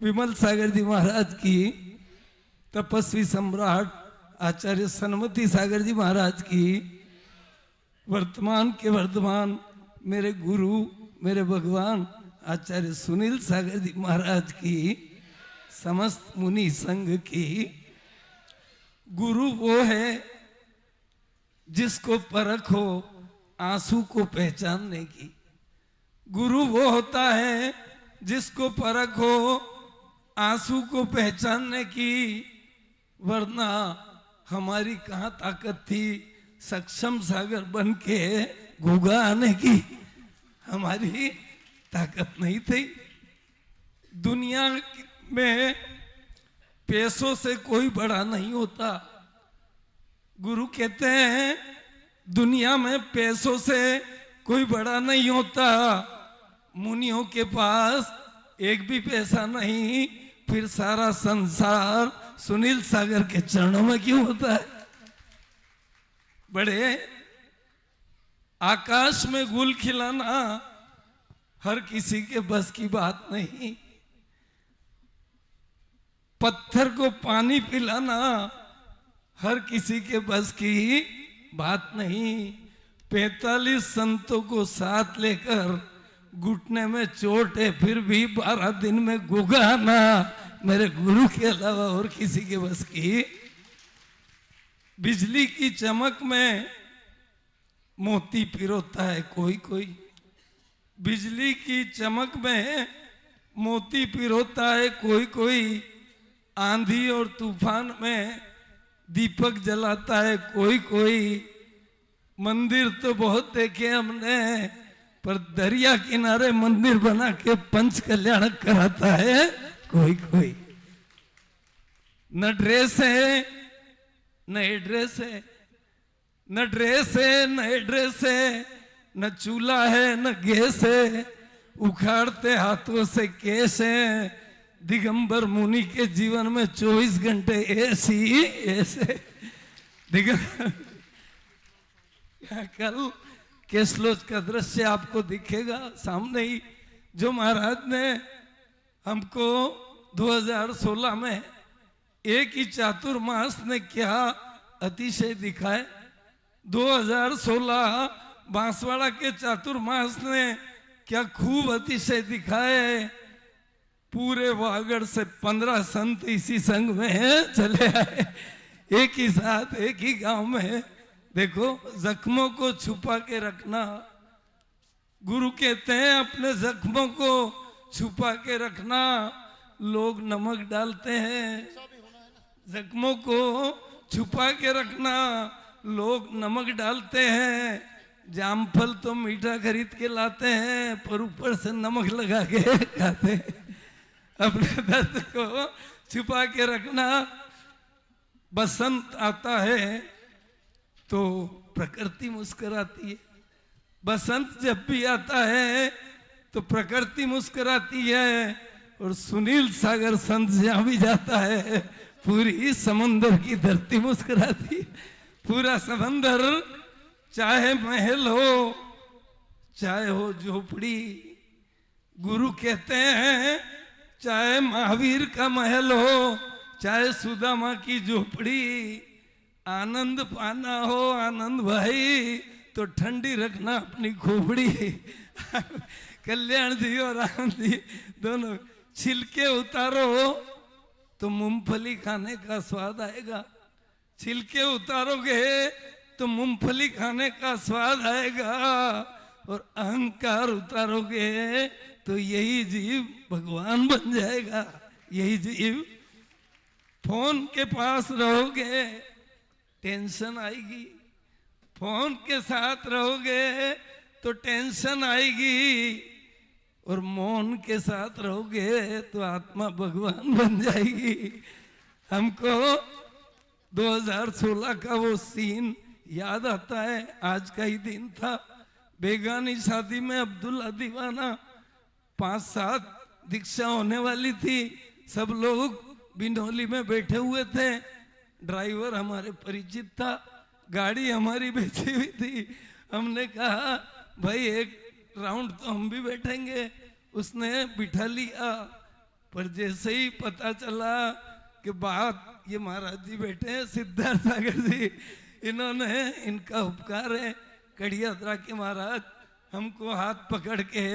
विमल सागर जी महाराज की, तपस्वी सम्राट आचार्य सन्मति सागर जी महाराज की, वर्तमान के वर्धमान मेरे गुरु मेरे भगवान आचार्य सुनील सागर जी महाराज की, समस्त मुनि संघ की। गुरु वो है जिसको परख हो आंसू को पहचानने की। गुरु वो होता है जिसको परख हो आंसू को पहचानने की, वरना हमारी कहाँ ताकत थी सक्षम सागर बन के घूंगा आने की। हमारी ताकत नहीं थी। दुनिया में पैसों से कोई बड़ा नहीं होता। गुरु कहते हैं दुनिया में पैसों से कोई बड़ा नहीं होता। मुनियों के पास एक भी पैसा नहीं, फिर सारा संसार सुनील सागर के चरणों में क्यों होता है। बड़े आकाश में गुल खिलाना हर किसी के बस की बात नहीं। पत्थर को पानी पिलाना हर किसी के बस की बात नहीं। 45 संतों को साथ लेकर घुटने में चोट है फिर भी 12 दिन में गुगाना मेरे गुरु के अलावा और किसी के बस की। बिजली की चमक में मोती पिरोता है कोई कोई। बिजली की चमक में मोती पिरोता है कोई कोई। आंधी और तूफान में दीपक जलाता है कोई कोई। मंदिर तो बहुत देखे हमने, पर दरिया किनारे मंदिर बना के पंच कल्याण कराता है कोई कोई। न ड्रेस है न एड्रेस है, न ड्रेस है न एड्रेस है, न चूल्हा है न गैस है। उखाड़ते हाथों से केस है। दिगंबर मुनि के जीवन में 24 घंटे ऐसी ऐसे दिगंबर। कल केसलोच का दृश्य आपको दिखेगा सामने ही, जो महाराज ने हमको 2016 में एक ही चातुर्मास ने क्या अतिशय दिखाए। 2016 बांसवाड़ा के चातुर्मास ने क्या खूब अतिशय दिखाए। पूरे वागड़ से 15 संत इसी संघ में चले आए, एक ही साथ एक ही गांव में। देखो जख्मों को छुपा के रखना। गुरु कहते हैं अपने जख्मों को छुपा के रखना। लोग नमक डालते हैं, जख्मों को छुपा के रखना। लोग नमक डालते हैं। जामफल तो मीठा खरीद के लाते हैं, पर ऊपर से नमक लगा के खाते हैं। अपने दर्द को छुपा के रखना। बसंत आता है तो प्रकृति मुस्कुराती है। बसंत जब भी आता है तो प्रकृति मुस्कुराती है। और सुनील सागर संत जहां भी जाता है पूरी समंदर की धरती मुस्कुराती है। पूरा समंदर, चाहे महल हो चाहे हो झोपड़ी। गुरु कहते हैं चाहे महावीर का महल हो चाहे सुदामा की झोपड़ी, आनंद पाना हो आनंद भाई तो ठंडी रखना अपनी खोपड़ी। कल्याण जी और आनंद जी दोनों छिलके उतारो तो मूंगफली खाने का स्वाद आएगा। छिलके उतारोगे तो मूंगफली खाने का स्वाद आएगा। और अहंकार उतारोगे तो यही जीव भगवान बन जाएगा। यही जीव। फोन के पास रहोगे टेंशन आएगी, फोन के साथ रहोगे तो टेंशन आएगी। और मौन के साथ रहोगे तो आत्मा भगवान बन जाएगी। हमको 2016 का वो सीन याद आता है। आज का ही दिन था। बेगानी शादी में अब्दुल्ला दीवाना 5-7 दीक्षा होने वाली थी। सब लोग बिनौली में बैठे हुए थे। ड्राइवर हमारे परिचित था, गाड़ी हमारी बेची हुई थी। हमने कहा भाई एक राउंड तो हम भी बैठेंगे। उसने बिठा लिया, पर जैसे ही पता चला कि बात ये महाराज जी बैठे हैं सिद्धार्थ सागर जी, इन्होंने इनका उपकार है, कड़ी यात्रा के महाराज हमको हाथ पकड़ के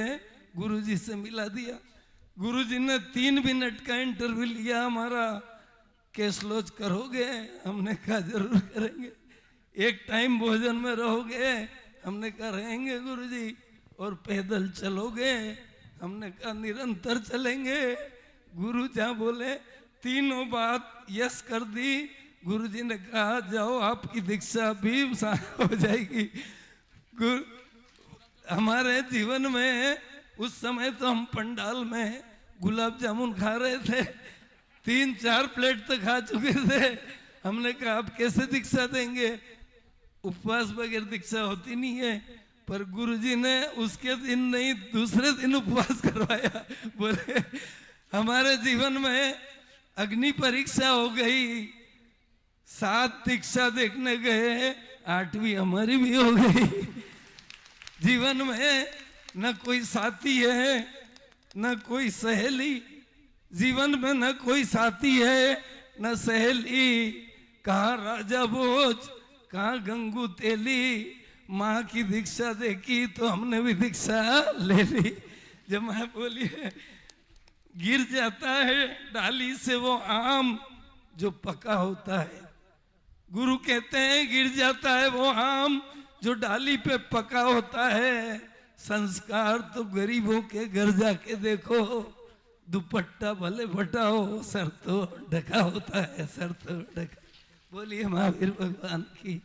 गुरुजी से मिला दिया। गुरुजी ने 3 मिनट का इंटरव्यू लिया हमारा, केस लॉज करोगे? हमने कहा जरूर करेंगे। एक टाइम भोजन में रहोगे? हमने कहा रहेंगे गुरुजी। और पैदल चलोगे? हमने कहा निरंतर चलेंगे। गुरु जहाँ बोले तीनों बात यस कर दी। गुरुजी ने कहा जाओ आपकी दीक्षा भी हो जाएगी। हमारे जीवन में उस समय तो हम पंडाल में गुलाब जामुन खा रहे थे, 3-4 प्लेट तो खा चुके थे। हमने कहा आप कैसे दीक्षा देंगे? उपवास बगैर दीक्षा होती नहीं है। पर गुरुजी ने उसके दिन नहीं दूसरे दिन उपवास करवाया। बोले हमारे जीवन में अग्नि परीक्षा हो गई, 7 दीक्षा देखने गए, 8वीं हमारी भी हो गई। जीवन में न कोई साथी है न कोई सहेली, जीवन में न कोई साथी है न सहेली। कहाँ राजा भोज, कहाँ गंगू तेली। माँ की दीक्षा देखी तो हमने भी दीक्षा ले ली। जब मैं बोली गिर जाता है डाली से वो आम जो पका होता है, गुरु कहते हैं गिर जाता है वो आम जो डाली पे पका होता है। संस्कार तो गरीबों के घर जाके देखो, दुपट्टा भले फटा हो सर तो ढका होता है, सर तो ढका। बोलिए महावीर भगवान की।